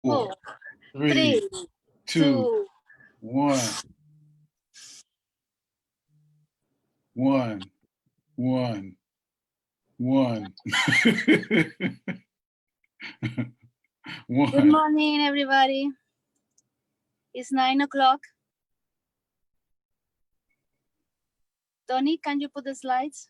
4, 3, 3, 2, 2, 1. 1, 1, 1. Good morning, everybody. It's 9 o'clock. Tony, can you put the slides?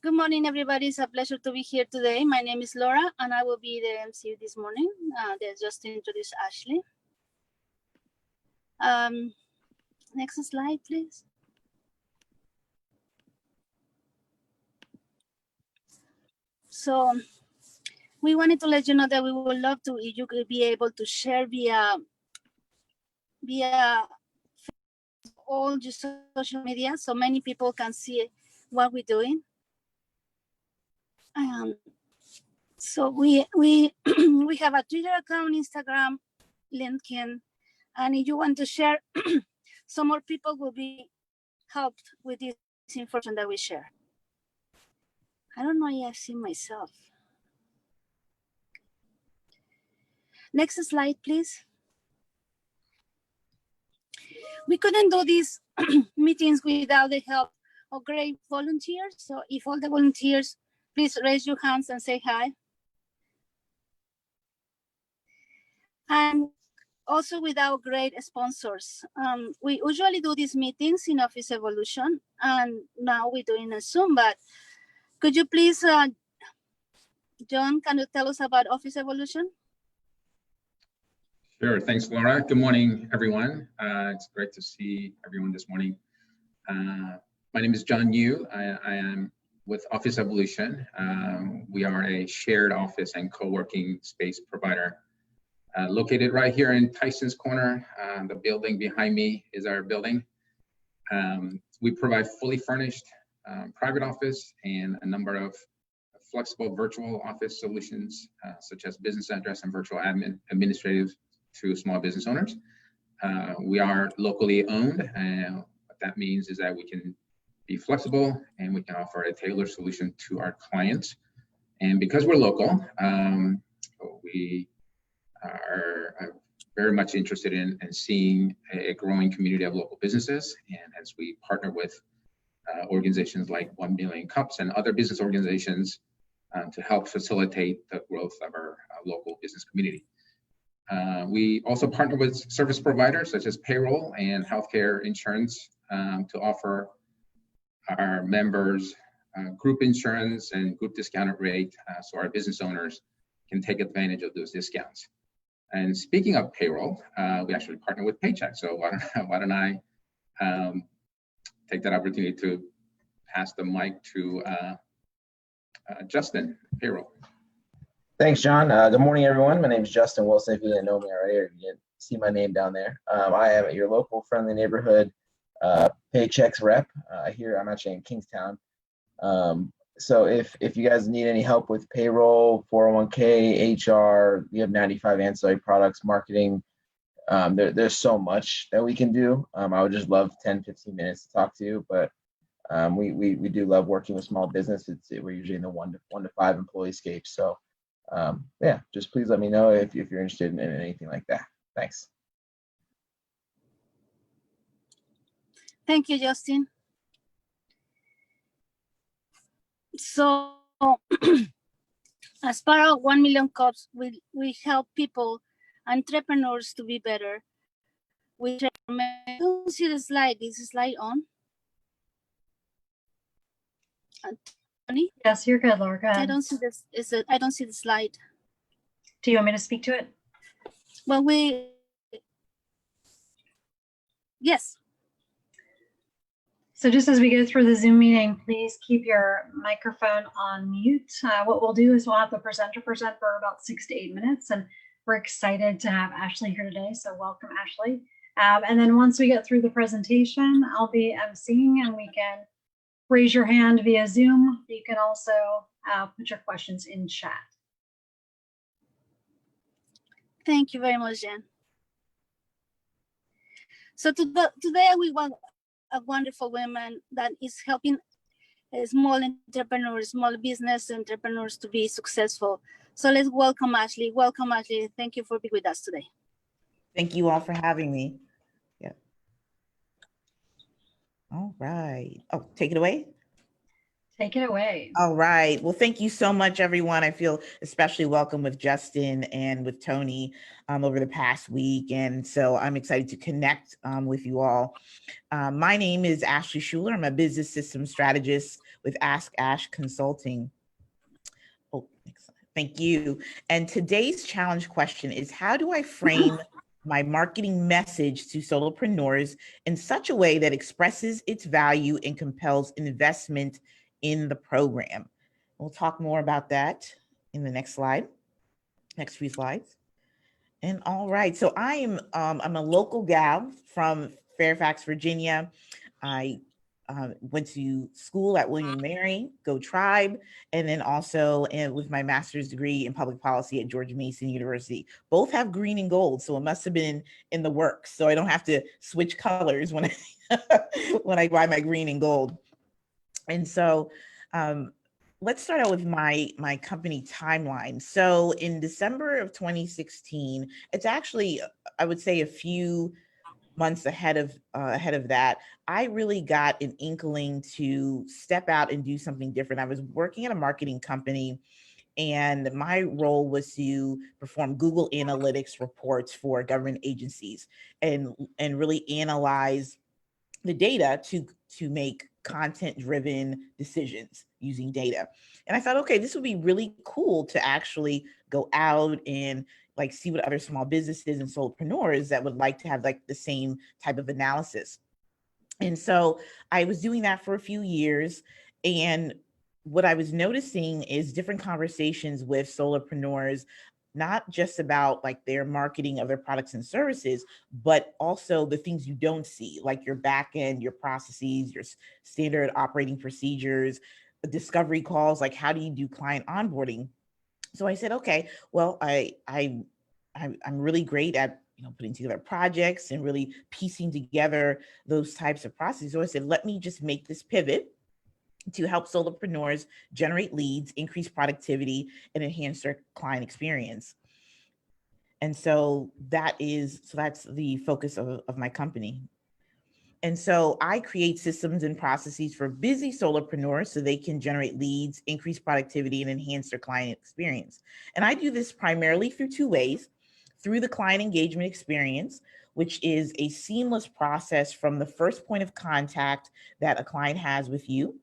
Good morning, everybody. It's a pleasure to be here today. My name is Laura, and I will be the MC this morning. Just to introduce Ashley. Next slide, please. So we wanted to let you know that we would love to, if you could be able to share via all your social media, so many people can see what we're doing. So we we have a Twitter account, Instagram, LinkedIn, and if you want to share, some more people will be helped with this information that we share. I don't know if I've seen myself. Next slide, please. We couldn't do these meetings without the help of great volunteers. So if all the volunteers, please raise your hands and say hi. And also with our great sponsors. We usually do these meetings in Office Evolution, and now we're doing a Zoom, but could you please, John, can you tell us about Office Evolution? Sure, thanks, Laura. Good morning, everyone. It's great to see everyone this morning. My name is John Yu. I am with Office Evolution. We are a shared office and co-working space provider located right here in Tyson's Corner. The building behind me is our building. We provide fully furnished private office and a number of flexible virtual office solutions, such as business address and virtual administrative to small business owners. We are locally owned, and what that means is that we can be flexible and we can offer a tailored solution to our clients. And because we're local, we are very much interested in seeing a growing community of local businesses. And as we partner with organizations like 1Million Cups and other business organizations to help facilitate the growth of our local business community. We also partner with service providers such as payroll and healthcare insurance to offer our members group insurance and group discounted rate so our business owners can take advantage of those discounts. And speaking of payroll, we actually partner with Paycheck. So why don't I take that opportunity to pass the mic to Justin, payroll. Thanks, John. Good morning, everyone. My name is Justin Wilson. If you didn't know me already, or you didn't see my name down there, I am at your local friendly neighborhood Paychecks rep. Here, I'm actually in Kingstown. So if you guys need any help with payroll, 401k, HR, we have 95 ancillary products, marketing. There's so much that we can do. I would just love 10, 15 minutes to talk to you, but we do love working with small business. We're usually in the one to five employee scape. So yeah, just please let me know if you're interested in anything like that. Thanks. Thank you, Justin. So as part of 1Million Cups, we help people, entrepreneurs, to be better. I don't see the slide. Is the slide on? Tony? Yes, you're good, Laura. Go ahead. I don't see this. I don't see the slide. Do you want me to speak to it? Well, yes. So just as we go through the Zoom meeting, please keep your microphone on mute. What we'll do is we'll have the presenter present for about 6 to 8 minutes, and we're excited to have Ashley here today. So welcome, Ashley. And then once we get through the presentation, I'll be emceeing, and we can raise your hand via Zoom. You can also put your questions in chat. Thank you very much, Jen. So today we want a wonderful woman that is helping small entrepreneurs, small business entrepreneurs to be successful. So let's welcome Ashley. Welcome, Ashley. Thank you for being with us today. Thank you all for having me. Yeah. All right. Oh, take it away. Take it away. All right. Well, thank you so much, everyone. I feel especially welcome with Justin and with Tony over the past week. And so I'm excited to connect with you all. My name is Ashley Shuler. I'm a business systems strategist with Ask Ash Consulting. Oh, excellent. Thank you. And today's challenge question is, how do I frame my marketing message to solopreneurs in such a way that expresses its value and compels investment in the program? We'll talk more about that in the next slide, next few slides. And all right, so I'm a local gal from Fairfax, Virginia. I went to school at William & Mary, Go Tribe, and then also with my master's degree in public policy at George Mason University. Both have green and gold, so it must have been in the works. So I don't have to switch colors when when I buy my green and gold. And so let's start out with my company timeline. So in December of 2016, it's actually, I would say, a few months ahead of that, I really got an inkling to step out and do something different. I was working at a marketing company, and my role was to perform Google Analytics reports for government agencies and really analyze the data to make content-driven decisions using data. And I thought, okay, this would be really cool to actually go out and like see what other small businesses and solopreneurs that would like to have like the same type of analysis. And so I was doing that for a few years. And what I was noticing is different conversations with solopreneurs, not just about like their marketing of their products and services, but also the things you don't see, like your back end, your processes, your standard operating procedures, discovery calls, like how do you do client onboarding? So I said, okay, well, I'm really great at putting together projects and really piecing together those types of processes. So I said, let me just make this pivot to help solopreneurs generate leads, increase productivity, and enhance their client experience. And so that's the focus of my company. And so I create systems and processes for busy solopreneurs so they can generate leads, increase productivity, and enhance their client experience. And I do this primarily through two ways: through the client engagement experience, which is a seamless process from the first point of contact that a client has with you,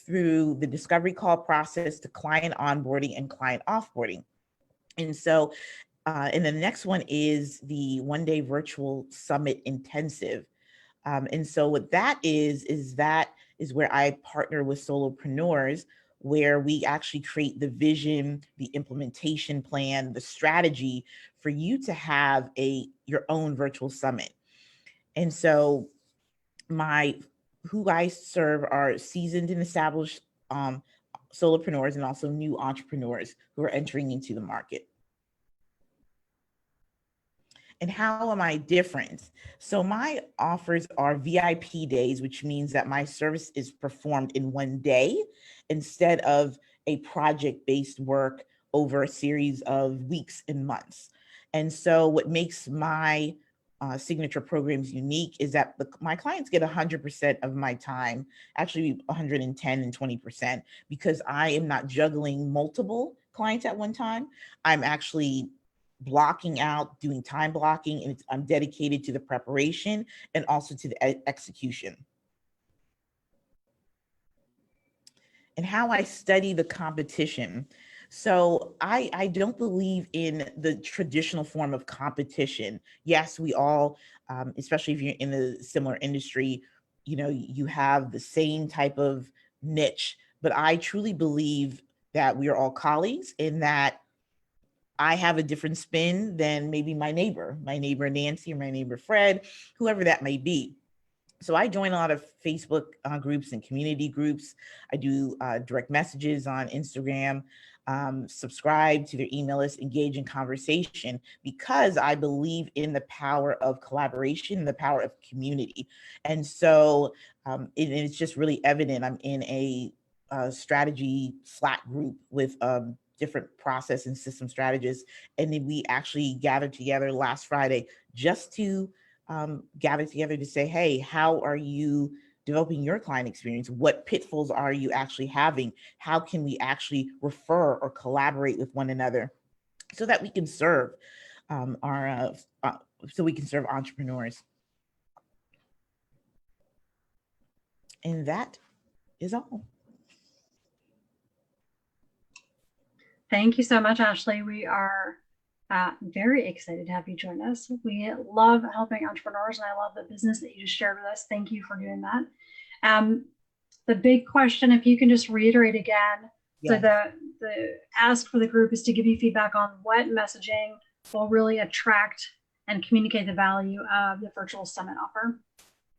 through the discovery call process to client onboarding and client offboarding. And so, and the next one is the one-day virtual summit intensive. And so what that is where I partner with solopreneurs, where we actually create the vision, the implementation plan, the strategy for you to have your own virtual summit. And so who I serve are seasoned and established solopreneurs and also new entrepreneurs who are entering into the market. And how am I different? So my offers are VIP days, which means that my service is performed in one day instead of a project-based work over a series of weeks and months. And so what makes my signature programs unique is that my clients get 100% of my time, actually 110 and 20%, because I am not juggling multiple clients at one time. I'm actually blocking out, doing time blocking, and I'm dedicated to the preparation and also to the execution. And how I study the competition. So I don't believe in the traditional form of competition. Yes, we all, especially if you're in a similar industry, you have the same type of niche, but I truly believe that we are all colleagues and that I have a different spin than maybe my neighbor Nancy or my neighbor Fred, whoever that may be. So I join a lot of Facebook groups and community groups. I do direct messages on Instagram, subscribe to their email list, engage in conversation, because I believe in the power of collaboration, the power of community. And so it's just really evident. I'm in a strategy Slack group with different process and system strategists. And then we actually gathered together last Friday just to gather together to say, hey, how are you developing your client experience? What pitfalls are you actually having? How can we actually refer or collaborate with one another so that we can serve so we can serve entrepreneurs? And that is all. Thank you so much, Ashley. We are very excited to have you join us. We love helping entrepreneurs, and I love the business that you just shared with us. Thank you for doing that. The big question, if you can just reiterate again, Yes. so the ask for the group is to give you feedback on what messaging will really attract and communicate the value of the virtual summit offer.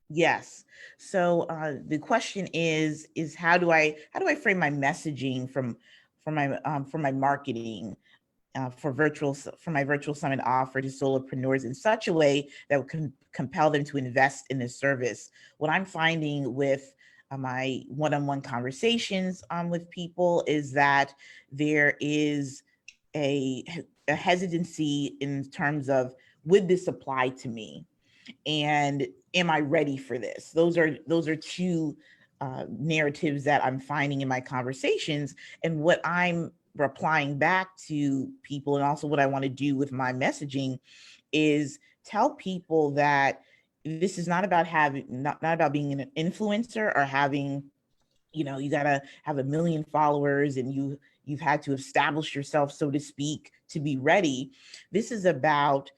Yes. So the question is how do I frame my messaging for my marketing for my virtual summit offer to solopreneurs in such a way that would compel them to invest in this service? What I'm finding with my one-on-one conversations with people is that there is a hesitancy in terms of, would this apply to me? And am I ready for this? Those are two narratives that I'm finding in my conversations. And what I'm replying back to people, and also what I want to do with my messaging, is tell people that this is not about not about being an influencer or having, you gotta have 1 million followers and you've had to establish yourself, so to speak, to be ready. This is about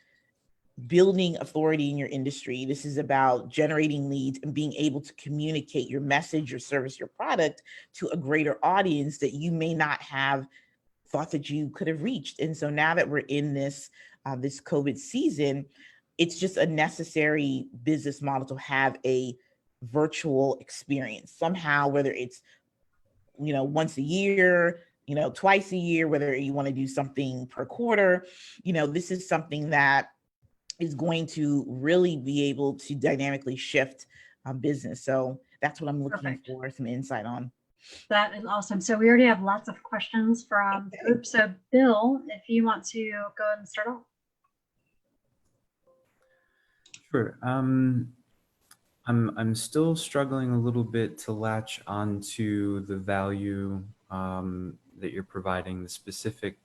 building authority in your industry. This is about generating leads and being able to communicate your message, your service, your product to a greater audience that you may not have thought that you could have reached. And so now that we're in this COVID season, it's just a necessary business model to have a virtual experience somehow, whether it's, once a year, twice a year, whether you want to do something per quarter. This is something that is going to really be able to dynamically shift business. So that's what I'm looking Perfect. for some insight on. That is awesome. So we already have lots of questions from the group. So Bill, if you want to go ahead and start off. Sure. I'm still struggling a little bit to latch onto the value that you're providing, the specific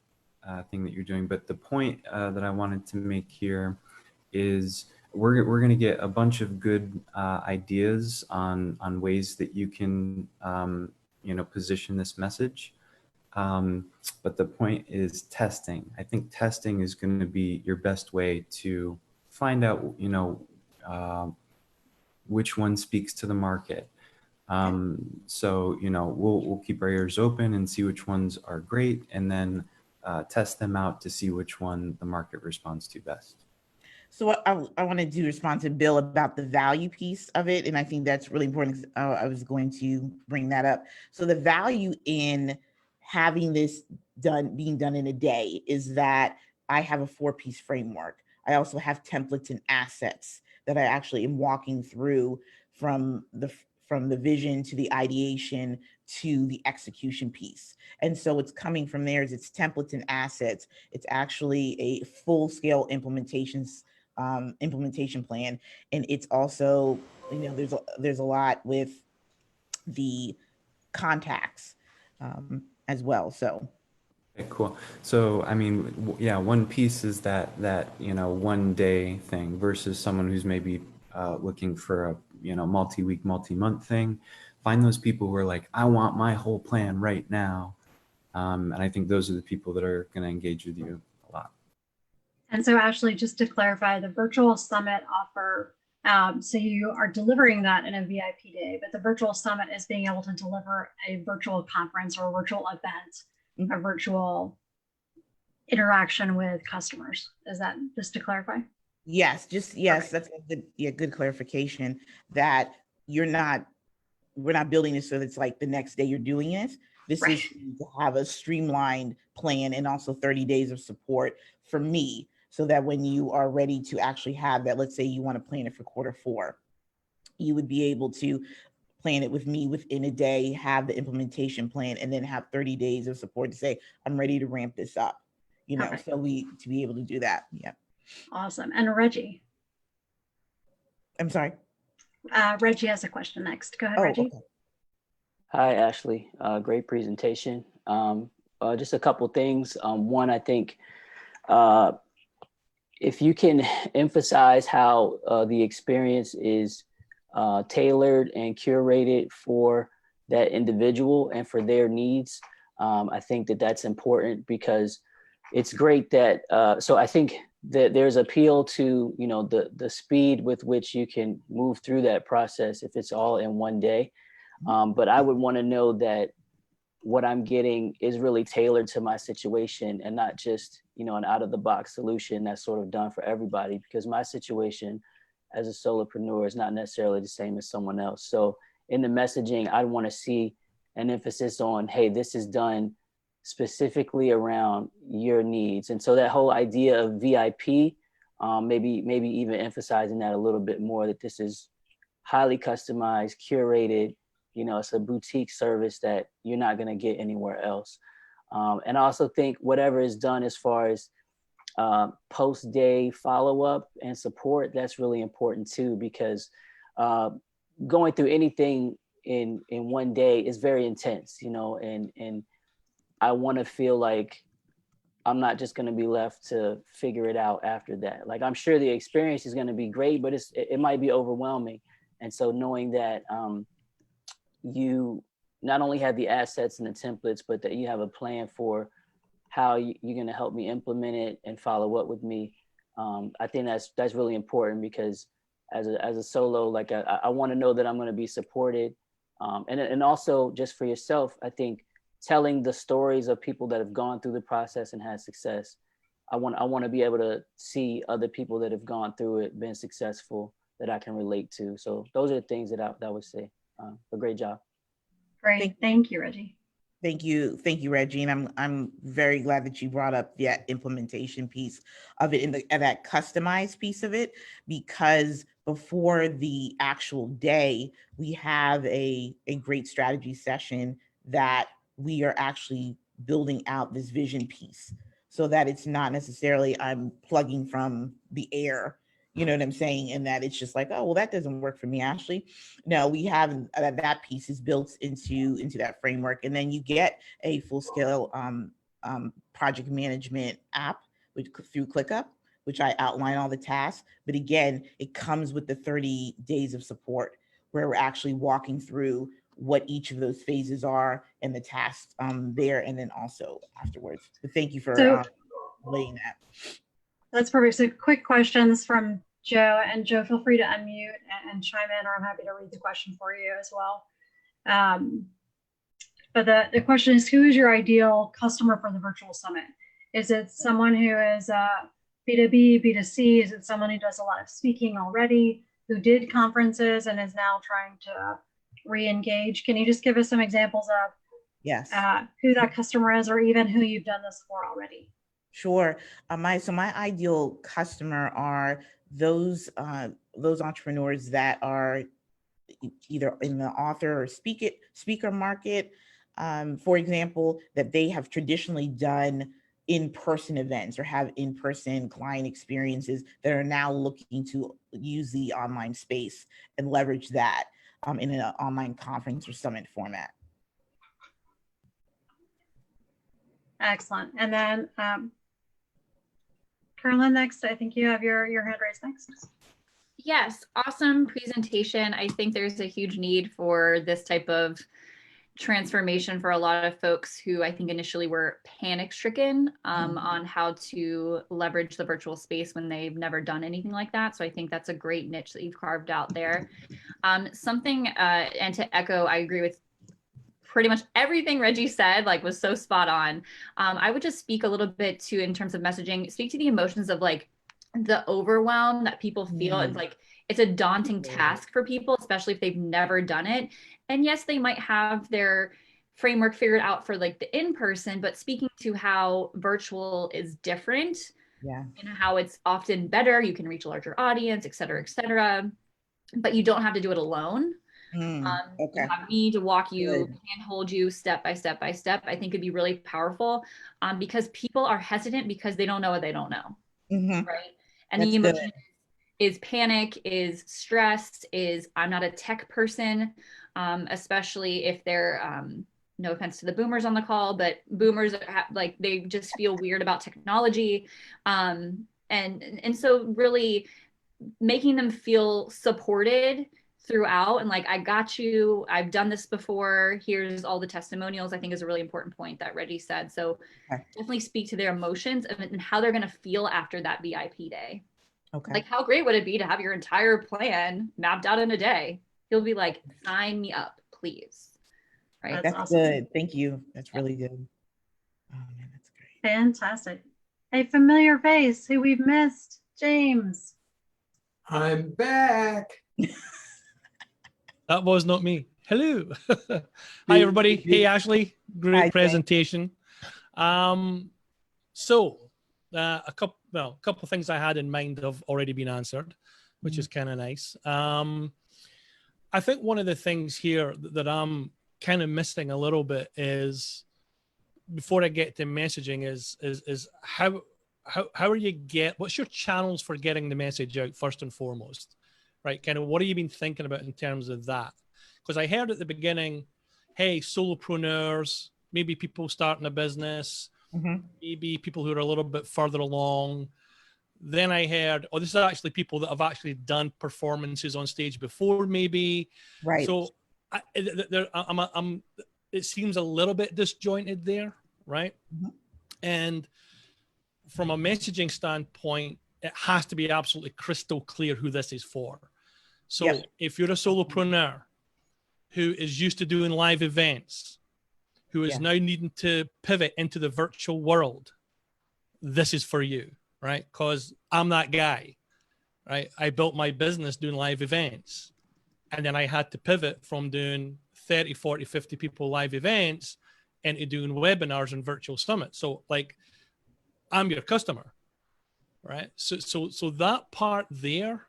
thing that you're doing. But the point that I wanted to make here is we're going to get a bunch of good ideas on ways that you can position this message. But the point is testing. I think testing is going to be your best way to find out, which one speaks to the market. So, we'll keep our ears open and see which ones are great, and then test them out to see which one the market responds to best. So I wanted to respond to Bill about the value piece of it. And I think that's really important. I was going to bring that up. So the value in having this being done in a day is that I have a 4-piece framework. I also have templates and assets that I actually am walking through from the vision to the ideation to the execution piece. And so it's coming from there. It's templates and assets. It's actually a full-scale implementation plan. And it's also, there's a lot with the contacts as well. So. Okay, cool. So, I mean, yeah, one piece is that 1 day thing versus someone who's maybe looking for a, multi-week, multi-month thing. Find those people who are like, I want my whole plan right now. And I think those are the people that are going to engage with you a lot. And so Ashley, just to clarify, the virtual summit offer, so you are delivering that in a VIP day, but the virtual summit is being able to deliver a virtual conference or a virtual event, a virtual interaction with customers. Is that, just to clarify? Yes, Okay. that's a good, yeah, good clarification that we're not building this so that it's like the next day you're doing it. This Right. is to have a streamlined plan and also 30 days of support for me so that when you are ready to actually have that, let's say you want to plan it for quarter 4, you would be able to plan it with me within a day, have the implementation plan, and then have 30 days of support to say, I'm ready to ramp this up, Perfect. so to be able to do that. Yeah. Awesome. And Reggie. I'm sorry. Reggie has a question next. Go ahead, Oh, Reggie. okay. Hi, Ashley. Great presentation. Just a couple things. One, I think if you can emphasize how the experience is tailored and curated for that individual and for their needs, I think that that's important because it's great that, so I think that there's appeal to, the speed with which you can move through that process if it's all in one day. But I would want to know that what I'm getting is really tailored to my situation and not just, an out of the box solution that's sort of done for everybody, because my situation as a solopreneur is not necessarily the same as someone else. So in the messaging, I'd want to see an emphasis on, hey, this is done specifically around your needs. And so that whole idea of VIP, maybe even emphasizing that a little bit more, that this is highly customized, curated, it's a boutique service that you're not going to get anywhere else. And I also think whatever is done as far as post-day follow-up and support, that's really important too, because going through anything in one day is very intense, and I want to feel like I'm not just going to be left to figure it out after that. Like, I'm sure the experience is going to be great, but it might be overwhelming. And so knowing that you not only have the assets and the templates, but that you have a plan for how you're going to help me implement it and follow up with me. I think that's really important, because as a solo, like I want to know that I'm going to be supported. And also just for yourself, I think telling the stories of people that have gone through the process and had success. I want to be able to see other people that have gone through it, been successful, that I can relate to. So those are the things that I would say. A great job. Great. Thank you, Reggie. Thank you, Reggie, and I'm very glad that you brought up that implementation piece of it and that customized piece of it, because before the actual day, we have a great strategy session that we are actually building out this vision piece, so that it's not necessarily I'm plugging from the air. You know what I'm saying? And that it's just like, oh, well, that doesn't work for me, Ashley. No, we have that piece is built into that framework, and then you get a full scale project management app through ClickUp, which I outline all the tasks. But again, it comes with the 30 days of support, where we're actually walking through what each of those phases are and the tasks there, and then also afterwards. But thank you for laying that. That's perfect. So quick questions from Joe, and Joe, feel free to unmute and chime in, or I'm happy to read the question for you as well. But the question is, who is your ideal customer for the virtual summit? Is it someone who is B2B, B2C? Is it someone who does a lot of speaking already, who did conferences and is now trying to re-engage? Can you just give us some examples of who that customer is, or even who you've done this for already? Sure. My ideal customer are those entrepreneurs that are either in the author or speaker market, for example, that they have traditionally done in-person events or have in-person client experiences that are now looking to use the online space and leverage that in an online conference or summit format. Excellent. And then Carolyn, next. I think you have your hand raised next. Yes, awesome presentation. I think there's a huge need for this type of transformation for a lot of folks who I think initially were panic stricken on how to leverage the virtual space when they've never done anything like that. So I think that's a great niche that you've carved out there. And to echo, I agree with pretty much everything Reggie said, like, was so spot on. I would just speak a little bit to, in terms of messaging, speak to the emotions of like the overwhelm that people feel. It's like, it's a daunting task for people, especially if they've never done it. And yes, they might have their framework figured out for like the in-person, but speaking to how virtual is different, Yeah. and how it's often better, you can reach a larger audience, et cetera, but you don't have to do it alone. Okay. You have me to walk you, Good. and hold you step by step by step. I think it'd be really powerful, because people are hesitant because they don't know what they don't know, Mhm. right? And That's the good. emotion is panic, is stress, is I'm not a tech person, especially if they're, no offense to the boomers on the call, but boomers like they just feel weird about technology, and so really making them feel supported throughout, and like, I got you, I've done this before, here's all the testimonials, I think is a really important point that Reggie said. So Okay. definitely speak to their emotions and how they're going to feel after that VIP day. Okay. Like, how great would it be to have your entire plan mapped out in a day? You'll be like, sign me up, please. Right. That's That's awesome. good. Thank you. That's really good. Oh man, that's great. Fantastic. A familiar face who we've missed, James. I'm back. That was not me. Hello. Hi, everybody. Hey, Ashley. Great Hi, presentation. So a couple things I had in mind have already been answered, which is kind of nice. I think one of the things here that I'm kind of missing a little bit is, before I get to messaging, is how are you what's your channels for getting the message out first and foremost, right? Kind of what have you been thinking about in terms of that? Because I heard at the beginning, hey, solopreneurs, maybe people starting a business, maybe people who are a little bit further along. Then I heard, oh, this is actually people that have actually done performances on stage before, maybe. Right. So it seems a little bit disjointed there, right? And from a messaging standpoint, it has to be absolutely crystal clear who this is for. So if you're a solopreneur who is used to doing live events, who is now needing to pivot into the virtual world, this is for you, right? Because I'm that guy, right? I built my business doing live events. And then I had to pivot from doing 30, 40, 50 people live events into doing webinars and virtual summits. So like, I'm your customer, right? So that part there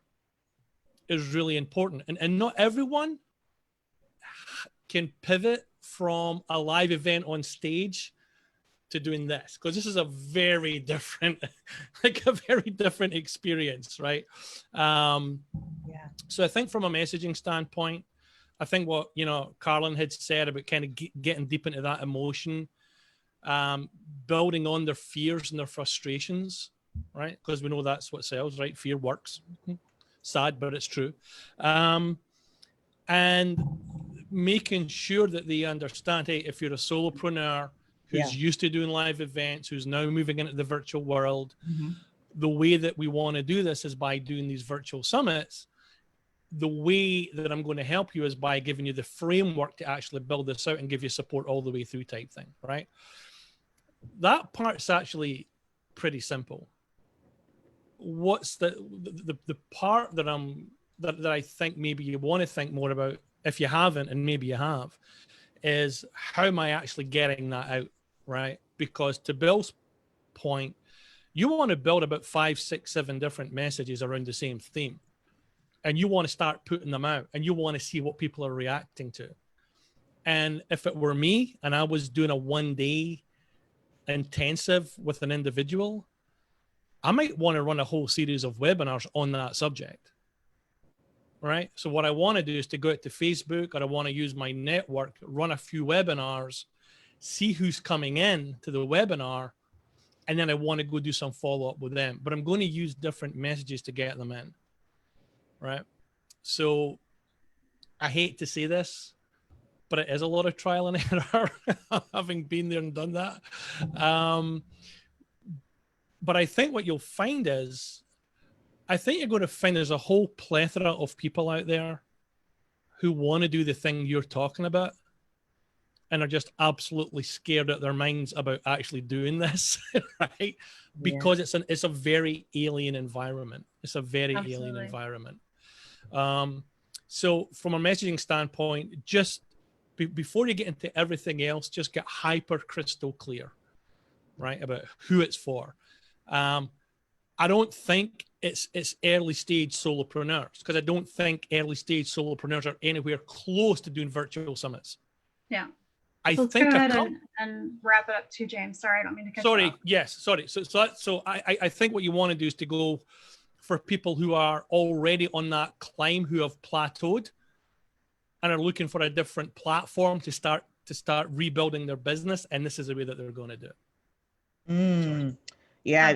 is really important. And not everyone can pivot from a live event on stage to doing this, because this is a very different, like a very different experience, right? So I think from a messaging standpoint, I think what, Carlin had said about kind of getting deep into that emotion, building on their fears and their frustrations, right? Because we know that's what sells, right? Fear works. Sad, but it's true. And making sure that they understand, hey, if you're a solopreneur who's used to doing live events, who's now moving into the virtual world, the way that we want to do this is by doing these virtual summits. The way that I'm going to help you is by giving you the framework to actually build this out and give you support all the way through type thing, right? That part's actually pretty simple. What's the part that I think maybe you want to think more about, if you haven't, and maybe you have, is how am I actually getting that out, right? Because to Bill's point, you want to build about 5, 6, 7 different messages around the same theme. And you want to start putting them out, and you want to see what people are reacting to. And if it were me and I was doing a 1-day intensive with an individual, I might want to run a whole series of webinars on that subject, right? So what I want to do is to go out to Facebook, or I want to use my network, run a few webinars, see who's coming in to the webinar, and then I want to go do some follow-up with them. But I'm going to use different messages to get them in, right? So I hate to say this, but it is a lot of trial and error, having been there and done that. But I think what you'll find is, I think you're going to find there's a whole plethora of people out there who want to do the thing you're talking about. and are just absolutely scared out of their minds about actually doing this, right? Because it's a very alien environment. It's a very alien environment. So from a messaging standpoint, just before you get into everything else, just get hyper crystal clear, right, about who it's for. I don't think it's early stage solopreneurs, because I don't think early stage solopreneurs are anywhere close to doing virtual summits. Yeah. I So let's think go ahead and wrap it up too, James. Sorry, I don't mean to cut you sorry. off. Yes, sorry. So I think what you want to do is to go for people who are already on that climb, who have plateaued and are looking for a different platform to start rebuilding their business, and this is the way that they're going to do it. Yeah,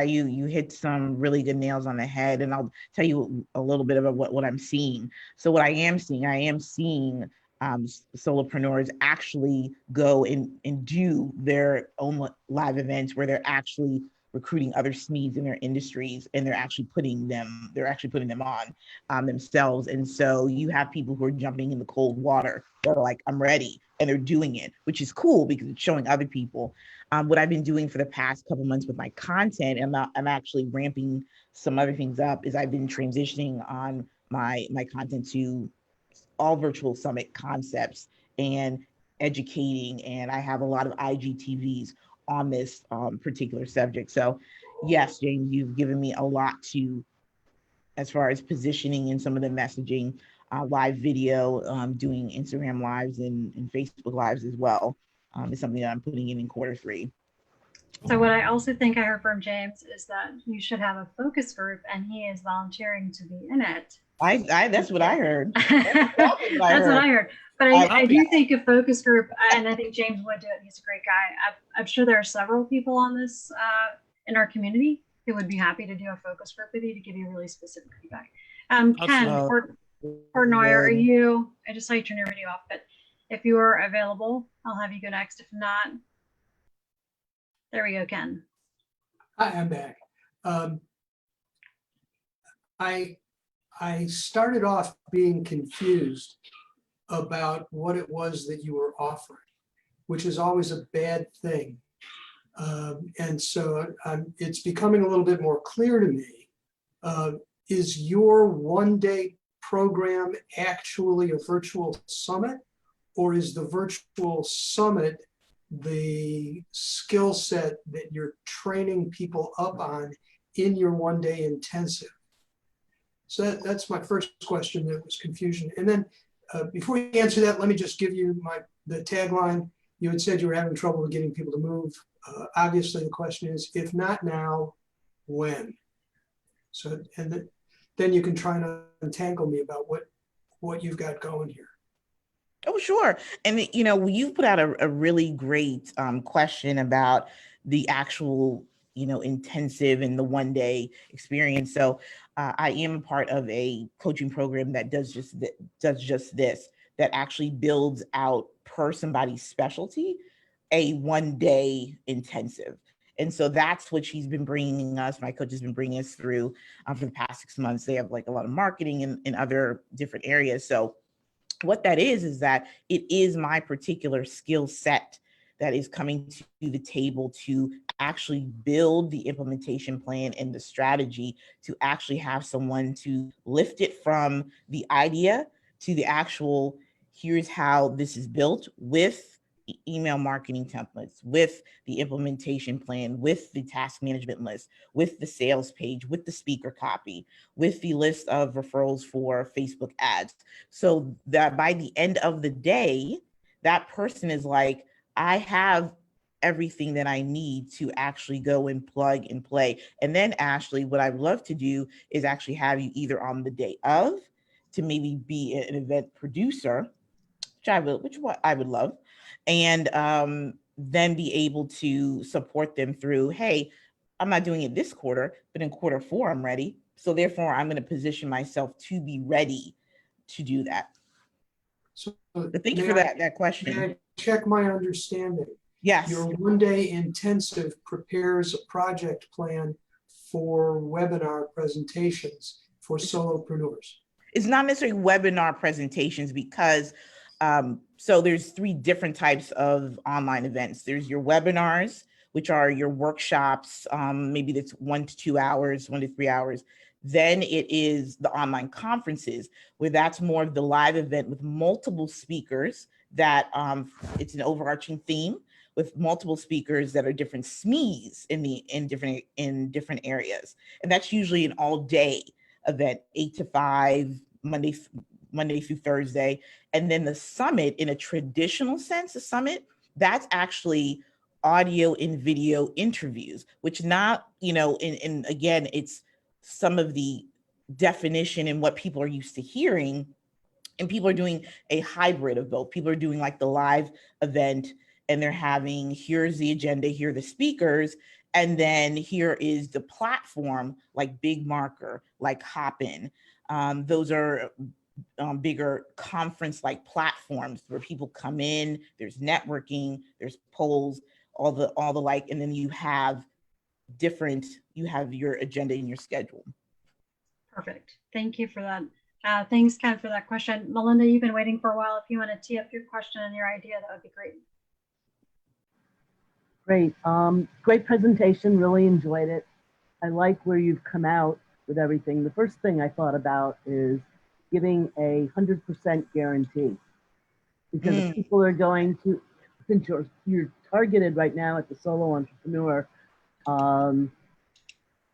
you hit some really good nails on the head, and I'll tell you a little bit about what I'm seeing. So what I am seeing solopreneurs actually go and do their own live events where they're actually recruiting other SMEs in their industries, and they're actually putting them on themselves. And so you have people who are jumping in the cold water. They're like, I'm ready, and they're doing it, which is cool because it's showing other people. What I've been doing for the past couple months with my content, and I'm actually ramping some other things up, is I've been transitioning on my content to all virtual summit concepts and educating, and I have a lot of IGTVs on this particular subject. So yes, James, you've given me a lot to, as far as positioning and some of the messaging, live video, doing Instagram lives and Facebook lives as well, is something that I'm putting in Q3. So what I also think I heard from James is that you should have a focus group, and he is volunteering to be in it. That's what I heard. That's what I heard. But I do think a focus group, and I think James would do it. He's a great guy. I'm sure there are several people on this in our community who would be happy to do a focus group with you to give you really specific feedback. Ken Portnoy, are you? I just saw you turn your video off, but if you are available, I'll have you go next. If not, there we go, Ken. Hi, I'm back. I started off being confused about what it was that you were offering, which is always a bad thing. And so it's becoming a little bit more clear to me. Is your one-day program actually a virtual summit, or is the virtual summit the skill set that you're training people up on in your one-day intensive? So that's my first question. That was confusion. And then before you answer that, let me just give you the tagline. You had said you were having trouble with getting people to move. Obviously, the question is, if not now, when? So, and then you can try and untangle me about what you've got going here. Oh, sure. And, you put out a really great question about the actual, intensive and the one-day experience. So I am a part of a coaching program that does just this, that actually builds out per somebody's specialty, a one-day intensive. And so that's what she's been bringing us. My coach has been bringing us through for the past 6 months. They have like a lot of marketing in other different areas. So what that is that it is my particular skill set that is coming to the table to actually build the implementation plan and the strategy to actually have someone to lift it from the idea to the actual, here's how this is built, with email marketing templates, with the implementation plan, with the task management list, with the sales page, with the speaker copy, with the list of referrals for Facebook ads. So that by the end of the day, that person is like, I have everything that I need to actually go and plug and play. And then Ashley, what I'd love to do is actually have you either on the day of to maybe be an event producer, which I would love, and then be able to support them through, hey, I'm not doing it this quarter, but in Q4, I'm ready. So therefore, I'm going to position myself to be ready to do that. So but thank you for that question. May I check my understanding? Yes. Your one-day intensive prepares a project plan for webinar presentations for solopreneurs. It's not necessarily webinar presentations because So there's 3 different types of online events. There's your webinars, which are your workshops. Maybe that's 1 to 2 hours, 1 to 3 hours. Then it is the online conferences, where that's more of the live event with multiple speakers that it's an overarching theme with multiple speakers that are different SMEs in different areas. And that's usually an all day event, 8 to 5, Monday through Thursday. And then the summit, in a traditional sense, the summit, that's actually audio and video interviews, which not, and again, it's some of the definition and what people are used to hearing. And people are doing a hybrid of both. People are doing like the live event, and they're having, here's the agenda, here are the speakers, and then here is the platform, like Big Marker, like Hopin. Those are bigger conference-like platforms where people come in, there's networking, there's polls, all the like, and then you have your agenda in your schedule. Perfect. Thank you for that. Thanks, Ken, for that question. Melinda, you've been waiting for a while. If you want to tee up your question and your idea, that would be great. Great. Great presentation. Really enjoyed it. I like where you've come out with everything. The first thing I thought about is giving a 100% guarantee, because if people are going to, since you're targeted right now at the solo entrepreneur,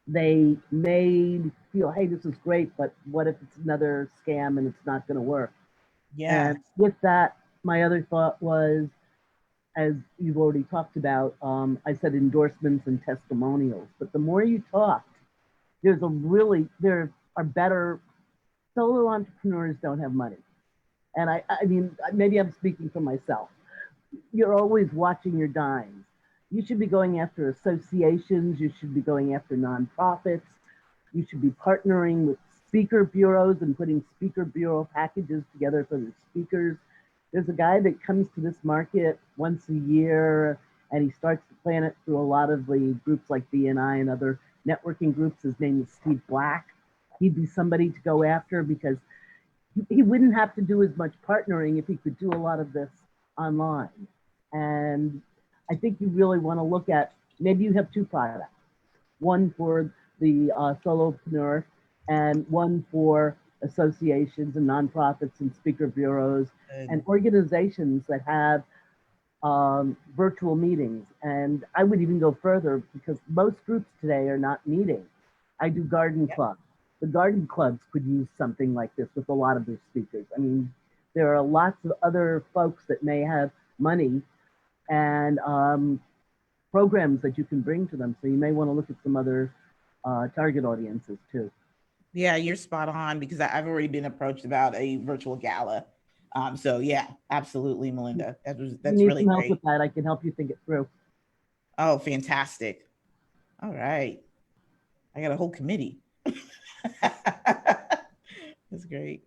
they may feel, hey, this is great, but what if it's another scam and it's not going to work? Yeah. And with that, my other thought was, as you've already talked about, I said endorsements and testimonials, but the more you talked, there are better. Solo entrepreneurs don't have money. And I mean, maybe I'm speaking for myself. You're always watching your dimes. You should be going after associations. You should be going after nonprofits. You should be partnering with speaker bureaus and putting speaker bureau packages together for the speakers. There's a guy that comes to this market once a year, and he starts to plan it through a lot of the groups like BNI and other networking groups. His name is Steve Black. He'd be somebody to go after, because he wouldn't have to do as much partnering if he could do a lot of this online. And I think you really want to look at, maybe you have 2 products, one for the solopreneur and one for associations and nonprofits and speaker bureaus and organizations that have virtual meetings. And I would even go further, because most groups today are not meeting. I do garden clubs. The garden clubs could use something like this with a lot of their speakers. I mean, there are lots of other folks that may have money and programs that you can bring to them. So you may want to look at some other target audiences too. Yeah, you're spot on, because I've already been approached about a virtual gala. So yeah, absolutely, Melinda. That's really some help great. with that. I can help you think it through. Oh, fantastic. All right. I got a whole committee. That's great.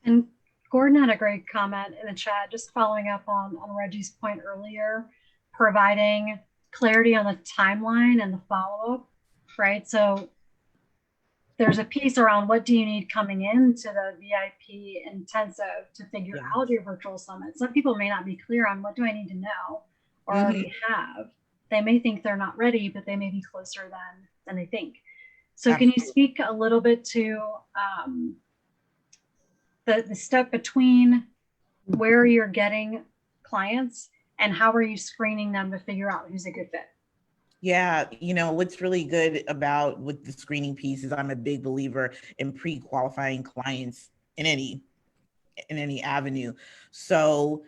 And Gordon had a great comment in the chat, just following up on Reggie's point earlier, providing clarity on the timeline and the follow-up, right? So there's a piece around what do you need coming into the VIP intensive to figure out your virtual summit. Some people may not be clear on what do I need to know or already have. They may think they're not ready, but they may be closer than they think. So can you speak a little bit to the step between where you're getting clients and how are you screening them to figure out who's a good fit? Yeah, what's really good about with the screening piece is I'm a big believer in pre-qualifying clients in any avenue. So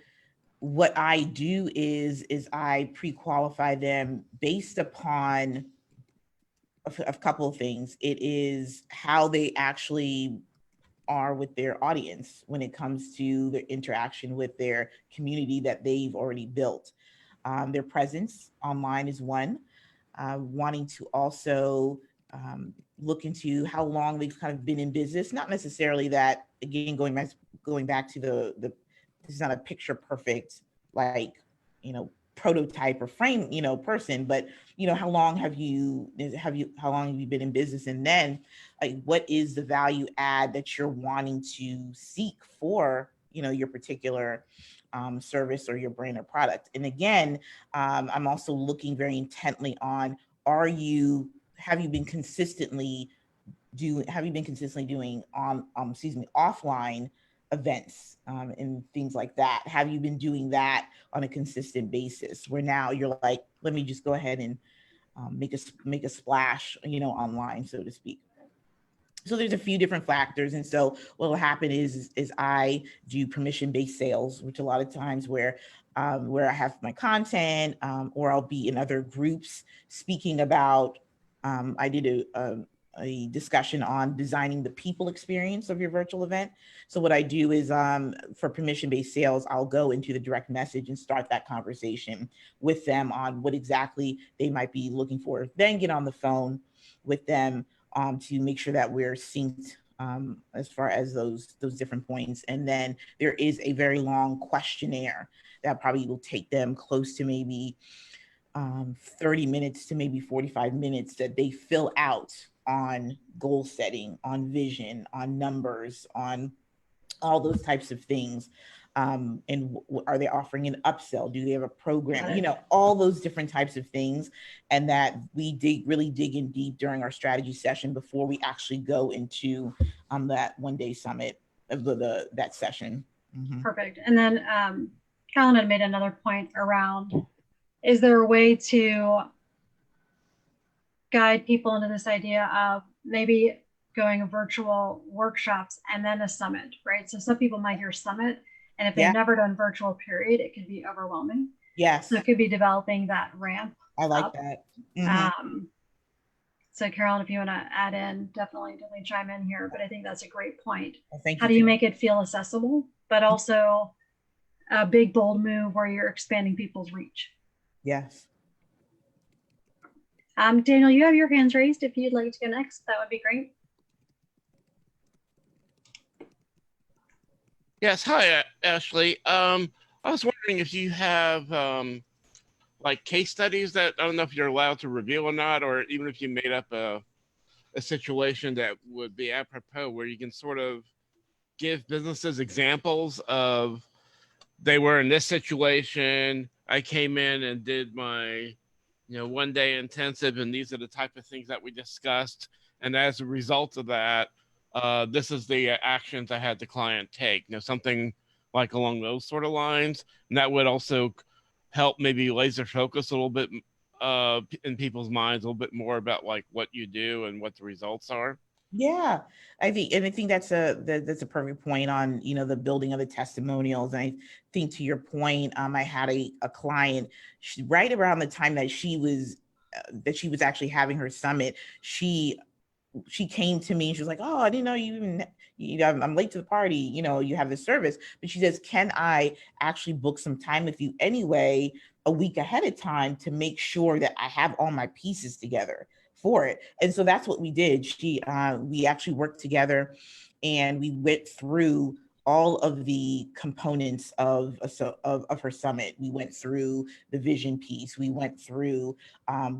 what I do is I pre-qualify them based upon a couple of things. It is how they actually are with their audience when it comes to their interaction with their community that they've already built. Their presence online is one. Wanting to also look into how long they've kind of been in business. Not necessarily that, again, going back to the this is not a picture perfect, like, prototype or frame, person, but how long have you been in business? And then like, what is the value add that you're wanting to seek for your particular service or your brand or product. And again, I'm also looking very intently on, have you been consistently doing offline events and things like that? Have you been doing that on a consistent basis, where now you're like, let me just go ahead and make a splash, online, so to speak. So there's a few different factors. And so what will happen is I do permission-based sales, which a lot of times where I have my content, or I'll be in other groups speaking about, I did a discussion on designing the people experience of your virtual event. So what I do is for permission-based sales, I'll go into the direct message and start that conversation with them on what exactly they might be looking for, then get on the phone with them to make sure that we're synced as far as those different points. And then there is a very long questionnaire that probably will take them close to maybe 30 minutes to maybe 45 minutes that they fill out on goal setting, on vision, on numbers, on all those types of things. And are they offering an upsell? Do they have a program? All those different types of things. And that we really dig in deep during our strategy session before we actually go into that one-day summit of that session. Mm-hmm. Perfect. And then Callan had made another point around, is there a way to guide people into this idea of maybe going virtual workshops and then a summit, right? So some people might hear summit, and if they've never done virtual period, it can be overwhelming. Yes. So it could be developing that ramp. I like up. that. Mm-hmm. So Carolyn, if you want to add in, definitely chime in here, but I think that's a great point. Well, thank you. How do you make it feel accessible, but also a big, bold move where you're expanding people's reach? Yes. Daniel, you have your hands raised. If you'd like to go next, that would be great. Yes, hi, Ashley. I was wondering if you have like case studies that, I don't know if you're allowed to reveal or not, or even if you made up a situation that would be apropos, where you can sort of give businesses examples of, they were in this situation, I came in and did my one-day intensive, and these are the type of things that we discussed, and as a result of that, this is the actions I had the client take. Something like along those sort of lines, and that would also help maybe laser focus a little bit in people's minds a little bit more about like what you do and what the results are. Yeah, I think that's a perfect point on the building of the testimonials. And I think to your point, I had a client right around the time that she was actually having her summit. She came to me and she was like, "Oh, I didn't know you even, I'm late to the party. You have this service." But she says, "Can I actually book some time with you anyway, a week ahead of time, to make sure that I have all my pieces together for it?" And so that's what we did. We actually worked together, and we went through all of the components of her summit. We went through the vision piece. We went through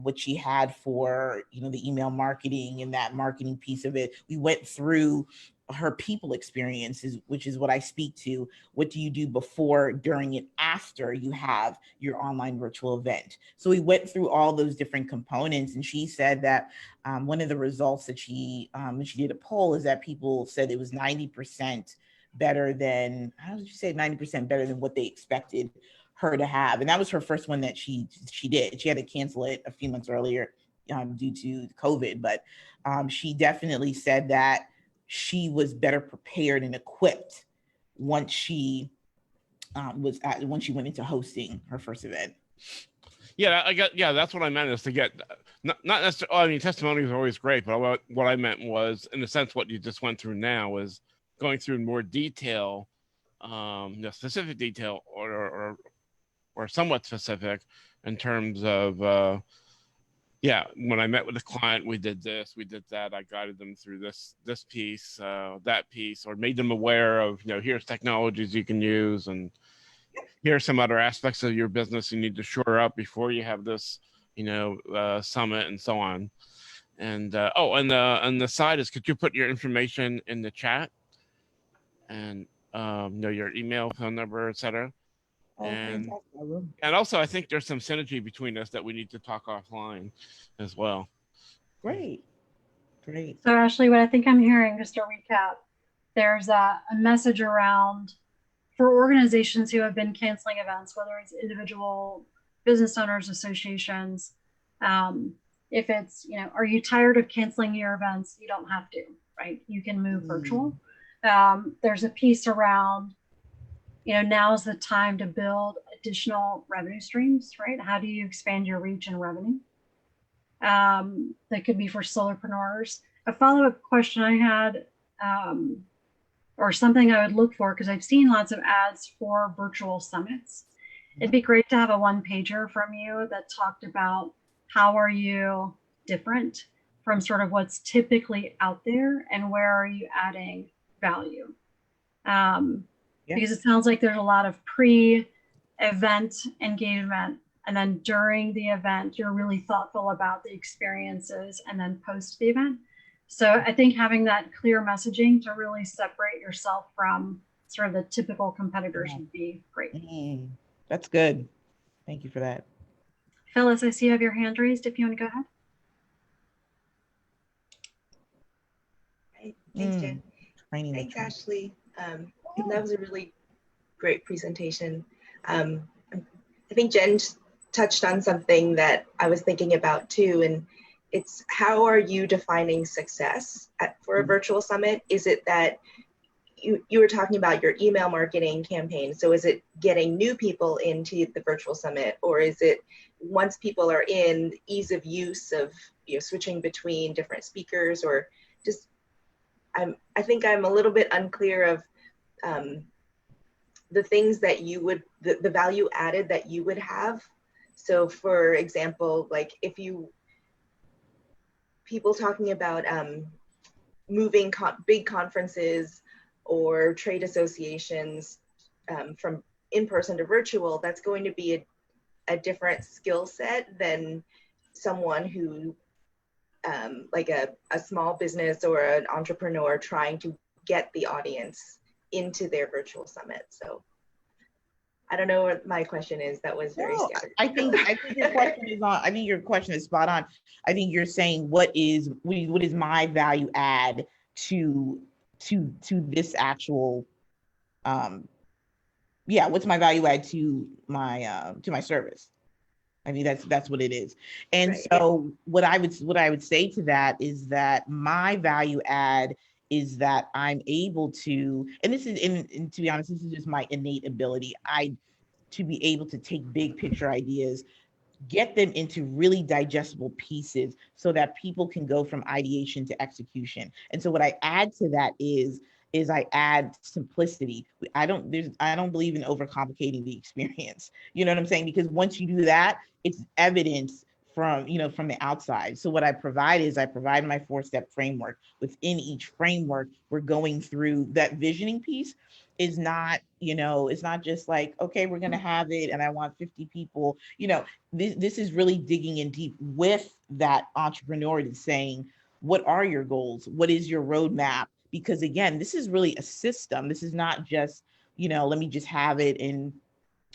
what she had for the email marketing and that marketing piece of it. We went through her people experiences, which is what I speak to. What do you do before, during, and after you have your online virtual event? So we went through all those different components, and she said that one of the results that when she did a poll, is that people said it was 90% better than, how did you say, 90% better than what they expected her to have. And that was her first one that she did. She had to cancel it a few months earlier due to COVID, but she definitely said that she was better prepared and equipped once she went into hosting her first event. Yeah, that's what I meant, is to get not necessarily, I mean, testimonies are always great, but what I meant was, in a sense, what you just went through now is going through in more detail, specific detail, or somewhat specific, in terms of when I met with the client, we did this, we did that, I guided them through this piece, that piece, or made them aware of, here's technologies you can use, and here are some other aspects of your business you need to shore up before you have this, summit, and so on. And and the side is, could you put your information in the chat? And your email, phone number, etc. Oh, And fantastic. I will. and also, I think there's some synergy between us that we need to talk offline as well. Great. Great. So Ashley, what I think I'm hearing, just to recap, there's a message around for organizations who have been canceling events, whether it's individual business owners, associations. If it's, are you tired of canceling your events? You don't have to, right? You can move virtual. There's a piece around, now's the time to build additional revenue streams, right? How do you expand your reach and revenue? That could be for solopreneurs. A follow-up question I had, or something I would look for, because I've seen lots of ads for virtual summits. It'd be great to have a one-pager from you that talked about how are you different from sort of what's typically out there and where are you adding value? Because it sounds like there's a lot of pre-event engagement, and then during the event, you're really thoughtful about the experiences, and then post the event. So I think having that clear messaging to really separate yourself from sort of the typical competitors would be great. That's good. Thank you for that. Phyllis, I see you have your hand raised. If you want to go ahead. Right. Thanks, Jen. Thanks, Ashley. That was a really great presentation. I think Jen touched on something that I was thinking about too, and it's how are you defining success for a virtual summit? Is it that you were talking about your email marketing campaign, so is it getting new people into the virtual summit, or is it once people are in, ease of use of switching between different speakers, or just I think I'm a little bit unclear of the things that you would, the value added that you would have. So for example, like if people talking about moving big conferences or trade associations from in-person to virtual, that's going to be a different skill set than someone who like a small business or an entrepreneur trying to get the audience into their virtual summit. So I don't know what my question is. That was very scattered. I think your question is on. I think your question is spot on. I think you're saying what is my value add to this actual what's my value add to my service? I mean, that's what it is. And Right. So what I would say to that is that my value add is that I'm able to, and this is, and to be honest, this is just my innate ability. To be able to take big picture ideas, get them into really digestible pieces so that people can go from ideation to execution. And so what I add to that is I add simplicity. I don't believe in overcomplicating the experience. You know what I'm saying? Because once you do that, it's evidence from the outside. So what I provide my 4-step framework. Within each framework, we're going through that visioning piece. Is not, it's not just like, okay, we're going to have it and I want 50 people. This is really digging in deep with that entrepreneur and saying, what are your goals? What is your roadmap? Because again, this is really a system. This is not just, let me just have it and,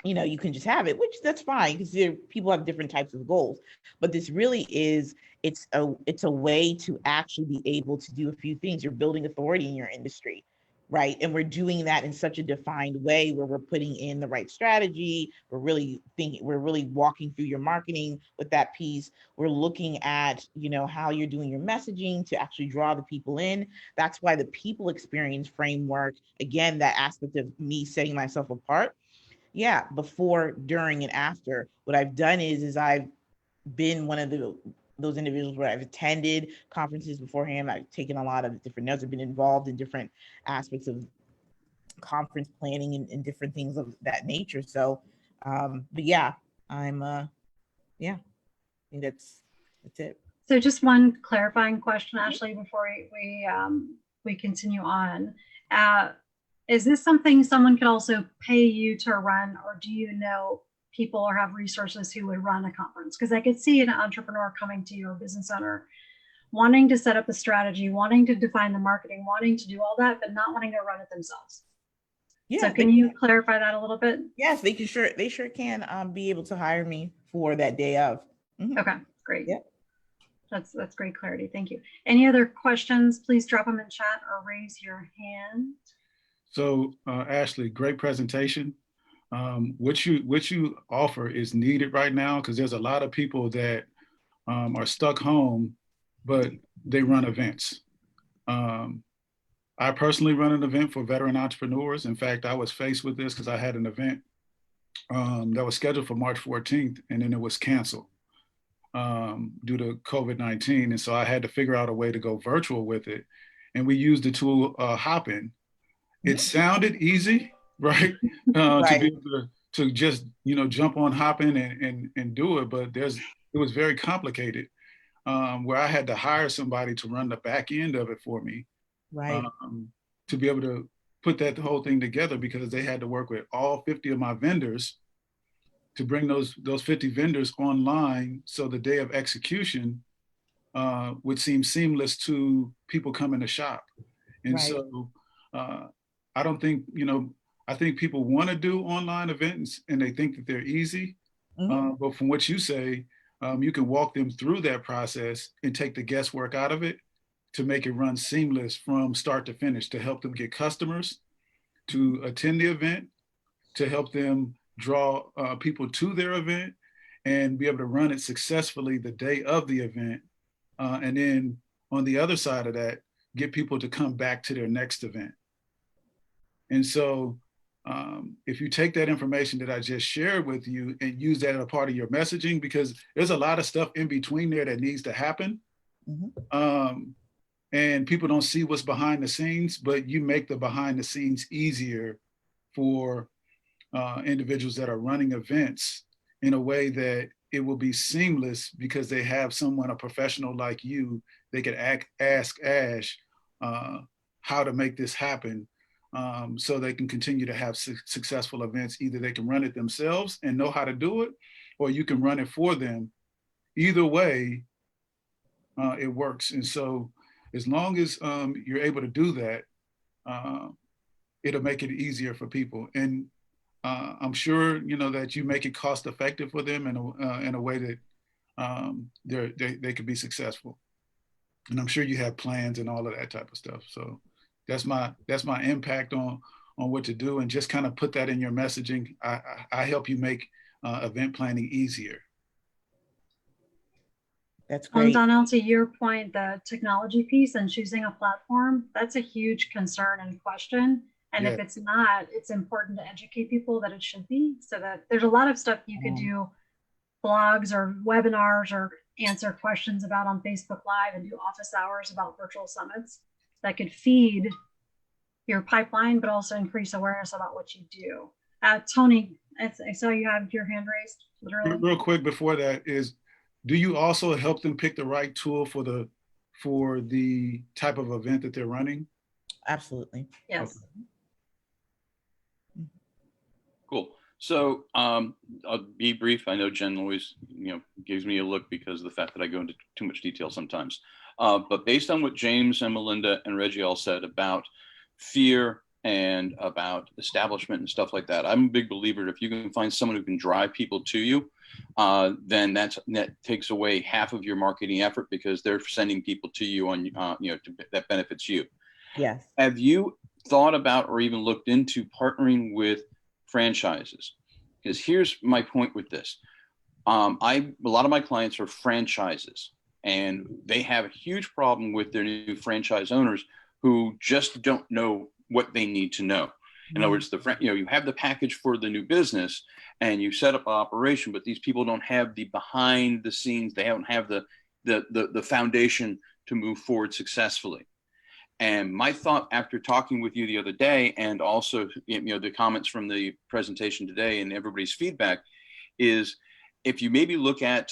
you can just have it, which that's fine because people have different types of goals. But this really is, it's a way to actually be able to do a few things. You're building authority in your industry. Right. And we're doing that in such a defined way where we're putting in the right strategy. We're really walking through your marketing with that piece. We're looking at, how you're doing your messaging to actually draw the people in. That's why the people experience framework, again, that aspect of me setting myself apart. Yeah. Before, during, and after. What I've done is I've been one of those individuals where I've attended conferences beforehand. I've taken a lot of different notes. I've been involved in different aspects of conference planning and different things of that nature. So, but yeah, I think that's it. So just one clarifying question, Ashley, before we continue on. Is this something someone could also pay you to run, or do you know people or have resources who would run a conference? Because I could see an entrepreneur coming to you, or business owner, wanting to set up the strategy, wanting to define the marketing, wanting to do all that, but not wanting to run it themselves. Yeah. So can you clarify that a little bit? Yes, they sure can be able to hire me for that day of. Mhm. Okay, great. Yeah. That's great clarity. Thank you. Any other questions? Please drop them in chat or raise your hand. So Ashley, great presentation. What you offer is needed right now because there's a lot of people that are stuck home, but they run events. I personally run an event for veteran entrepreneurs. In fact, I was faced with this because I had an event that was scheduled for March 14th, and then it was canceled due to COVID-19. And so I had to figure out a way to go virtual with it. And we used the tool Hopin. It sounded easy, right? To be able to just, jump on Hopin and do it. But it was very complicated where I had to hire somebody to run the back end of it for me. Right. To be able to put that whole thing together because they had to work with all 50 of my vendors to bring those 50 vendors online so the day of execution would seem seamless to people coming to shop. And so I don't think, I think people want to do online events and they think that they're easy. But from what you say, you can walk them through that process and take the guesswork out of it to make it run seamless from start to finish, to help them get customers to attend the event, to help them draw people to their event and be able to run it successfully the day of the event. And then on the other side of that, get people to come back to their next event. And so if you take that information that I just shared with you and use that as a part of your messaging, because there's a lot of stuff in between there that needs to happen. And people don't see what's behind the scenes, but you make the behind the scenes easier for individuals that are running events in a way that it will be seamless because they have someone, a professional like you, they could ask Ash how to make this happen so they can continue to have successful events. Either they can run it themselves and know how to do it, or you can run it for them. Either way, it works. And so as long as you're able to do that, it'll make it easier for people. And I'm sure that you make it cost effective for them in a way that they could be successful. And I'm sure you have plans and all of that type of stuff. So that's my impact on what to do, and just kind of put that in your messaging. I help you make event planning easier. That's great. Donnell, to your point, the technology piece and choosing a platform, that's a huge concern and question. And if it's not, it's important to educate people that it should be, so that there's a lot of stuff you could do, blogs or webinars or answer questions about on Facebook Live and do office hours about virtual summits that could feed your pipeline, but also increase awareness about what you do. Tony, I saw you have your hand raised. Literally. Real quick before that is, do you also help them pick the right tool for the type of event that they're running? Absolutely. Yes. Okay. Cool. So I'll be brief. I know Jen always, gives me a look because of the fact that I go into too much detail sometimes. But based on what James and Melinda and Reggie all said about fear and about establishment and stuff like that, I'm a big believer that if you can find someone who can drive people to you, then that takes away half of your marketing effort because they're sending people to you on, that benefits you. Yes. Have you thought about or even looked into partnering with franchises? Because here's my point with this. A lot of my clients are franchises, and they have a huge problem with their new franchise owners who just don't know what they need to know. In other words, you have the package for the new business and you set up an operation, but these people don't have the behind the scenes. They don't have the foundation to move forward successfully. And my thought after talking with you the other day, and also the comments from the presentation today and everybody's feedback, is if you maybe look at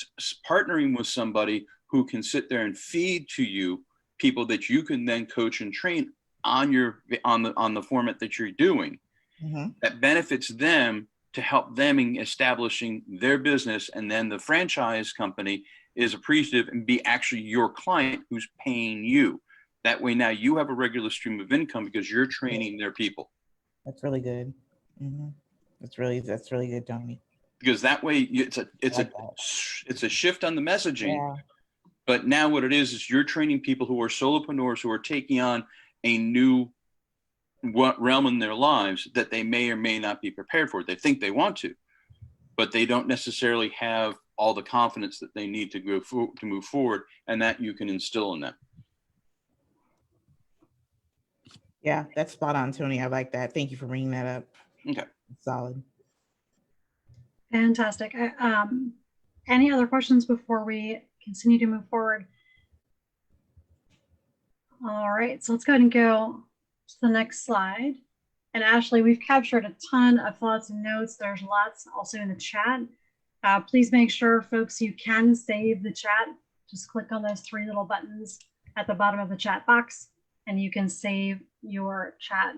partnering with somebody who can sit there and feed to you people that you can then coach and train on the format that you're doing, that benefits them to help them in establishing their business, and then the franchise company is appreciative and be actually your client who's paying you. That way now you have a regular stream of income because you're training their people. That's really good. That's really good, Tony. Because that way it's a shift on the messaging. Yeah. But now what it is you're training people who are solopreneurs who are taking on a new realm in their lives that they may or may not be prepared for. They think they want to, but they don't necessarily have all the confidence that they need to go to move forward, and that you can instill in them. Yeah, that's spot on, Tony. I like that. Thank you for bringing that up. Okay. Solid. Fantastic. Any other questions before we continue to move forward? All right, so let's go ahead and go to the next slide. And Ashley, we've captured a ton of thoughts and notes. There's lots also in the chat. Please make sure, folks, you can save the chat. Just click on those three little buttons at the bottom of the chat box, and you can save your chat.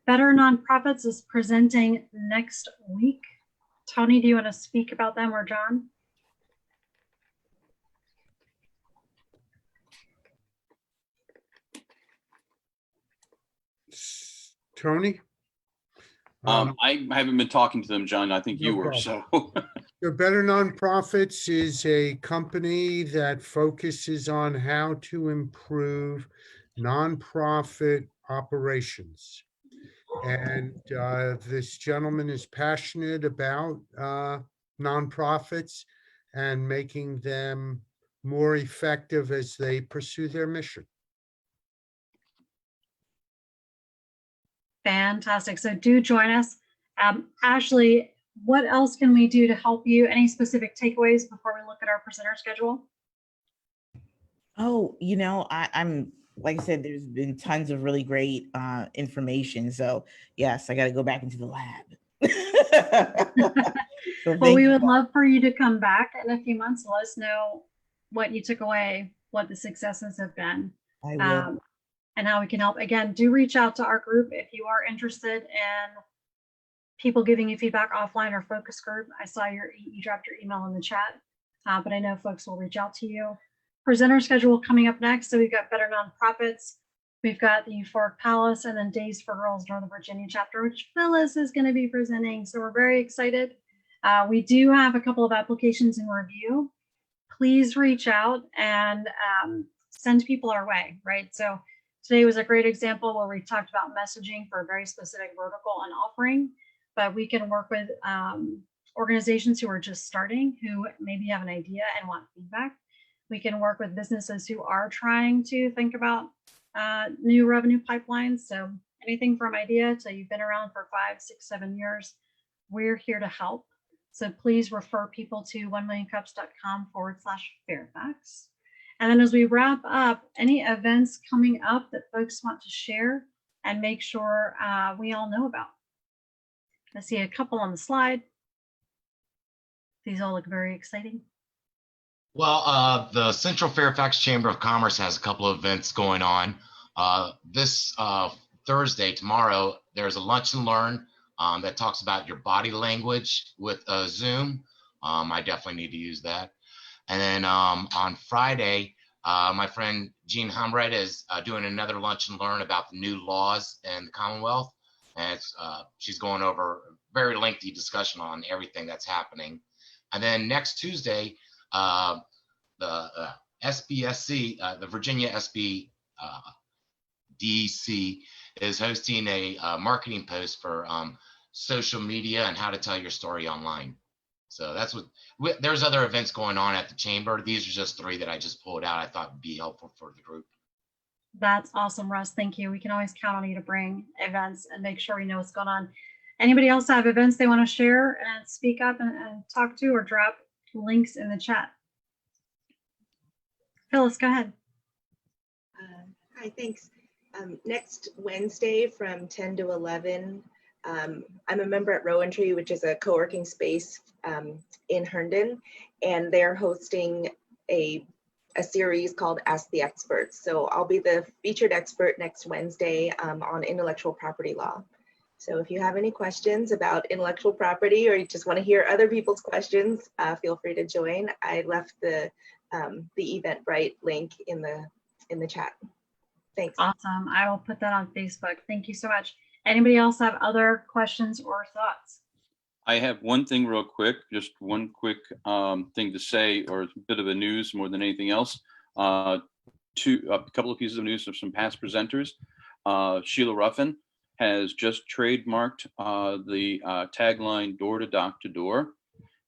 Better Nonprofits is presenting next week. Tony, do you want to speak about them, or John? Tony? I haven't been talking to them, John. I think you were, so. So Better Nonprofits is a company that focuses on how to improve nonprofit operations. And this gentleman is passionate about nonprofits and making them more effective as they pursue their mission. Fantastic. So do join us. Ashley, what else can we do to help you? Any specific takeaways before we look at our presenter schedule? Oh, you know, I'm like I said, there's been tons of really great information. So yes, I got to go back into the lab. So well, we would love for you to come back in a few months and let us know what you took away, what the successes have been. I will. And how we can help. Again, do reach out to our group if you are interested in people giving you feedback offline or focus group. I saw you dropped your email in the chat, but I know folks will reach out to you. Presenter schedule coming up next. So we've got Better Nonprofits, we've got the Euphoric Palace, and then Days for Girls Northern Virginia chapter, which Phyllis is going to be presenting. So we're very excited. We do have a couple of applications in review. Please reach out and send people our way, right? So today was a great example where we talked about messaging for a very specific vertical and offering, but we can work with organizations who are just starting, who maybe have an idea and want feedback. We can work with businesses who are trying to think about new revenue pipelines. So anything from idea to you've been around for 5, 6, 7 years, we're here to help. So please refer people to 1millioncups.com/Fairfax. And then as we wrap up, any events coming up that folks want to share and make sure we all know about. I see a couple on the slide. These all look very exciting. Well, the Central Fairfax Chamber of Commerce has a couple of events going on. This Thursday, tomorrow, there's a lunch and learn that talks about your body language with Zoom. I definitely need to use that. And then on Friday, my friend Jean Humred is doing another lunch and learn about the new laws in the Commonwealth. And she's going over a very lengthy discussion on everything that's happening. And then next Tuesday, the SBSC, the Virginia SB DC is hosting a marketing post for social media and how to tell your story online. So that's what, there's other events going on at the chamber. These are just 3 that I just pulled out I thought would be helpful for the group. That's awesome, Russ. Thank you. We can always count on you to bring events and make sure we know what's going on. Anybody else have events they want to share and speak up and talk to, or drop links in the chat? Phyllis, go ahead. Hi, thanks. Next Wednesday from 10 to 11, I'm a member at Rowan Tree, which is a co-working space in Herndon, and they're hosting a series called Ask the Experts. So I'll be the featured expert next Wednesday on intellectual property law. So if you have any questions about intellectual property, or you just want to hear other people's questions, feel free to join. I left the Eventbrite link in the chat. Thanks. Awesome. I will put that on Facebook. Thank you so much. Anybody else have other questions or thoughts? I have one thing real quick, just one quick thing to say, or a bit of a news more than anything else. A couple of pieces of news of some past presenters. Sheila Ruffin has just trademarked the tagline "Door to Dock to Door,"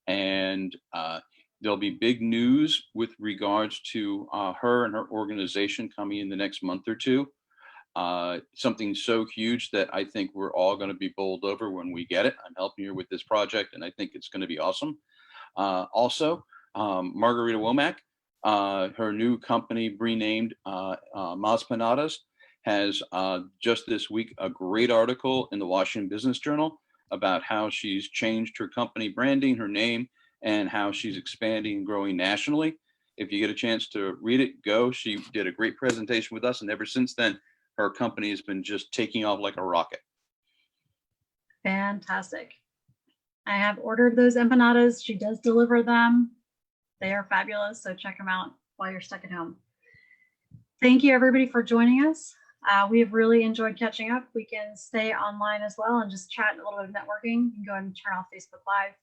and there'll be big news with regards to her and her organization coming in the next month or two. Something so huge that I think we're all going to be bowled over when we get it. I'm helping her with this project, and I think it's going to be awesome. Also, Margarita Womack, her new company renamed Mazpanadas, has just this week a great article in the Washington Business Journal about how she's changed her company branding, her name, and how she's expanding and growing nationally. If you get a chance to read it, go. She did a great presentation with us, and ever since then, her company has been just taking off like a rocket. Fantastic. I have ordered those empanadas. She does deliver them. They are fabulous. So check them out while you're stuck at home. Thank you everybody for joining us. We have really enjoyed catching up. We can stay online as well and just chat a little bit of networking. You can go ahead and turn off Facebook Live.